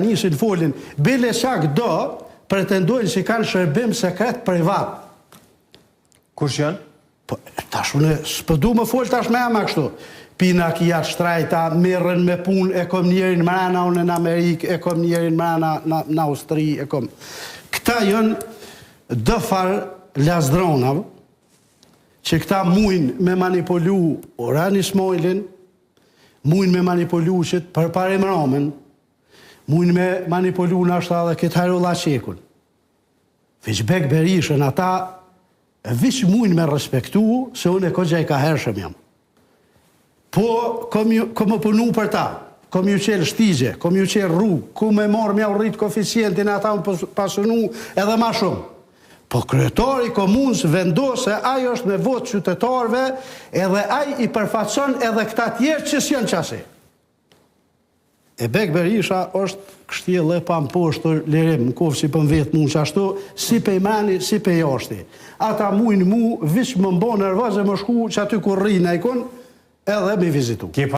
Nisin folin, bile shak do pretendojnë që kanë shërbim sekret privat. Kush janë? Po, tash unë s'po du më fol tash me ama kështu. Pina kia shtrajta, merren me punë, e kom njerin mrena, unë në Amerikë, e kom njerin mrena në Austri, e kom. Këta jënë dë farë lasdronave, që këta mujnë me manipulu Orani Smojlin, mujnë me manipulu qëtë për parim Romen, mujnë me manipulu në ashtë edhe këtë Harolla Qekun. Veçbek Berishën, ata vish mujnë me respektu, se unë e këgja i ka hershëm jam. Po, kom më punu për ta, kom ju qelë shtigje, kom ju qelë rrugë, ku me morë mja u rritë koeficientin, ata më pasunu edhe ma shumë. Po kryetari komunës vendose, ajo është me votë qytetarve, edhe aj i përfaqëson edhe këta tjerë që s'jën qasi. E Bek Berisha është kështjellë e pa më poshtër lirim, në kofë si për vetë mu që ashtu, si pe i mani, si pe i jashti. Ata mujnë mu, vishë më mbo nervozë e më shku që aty kur rrinë e ikon, edhe me vizitu.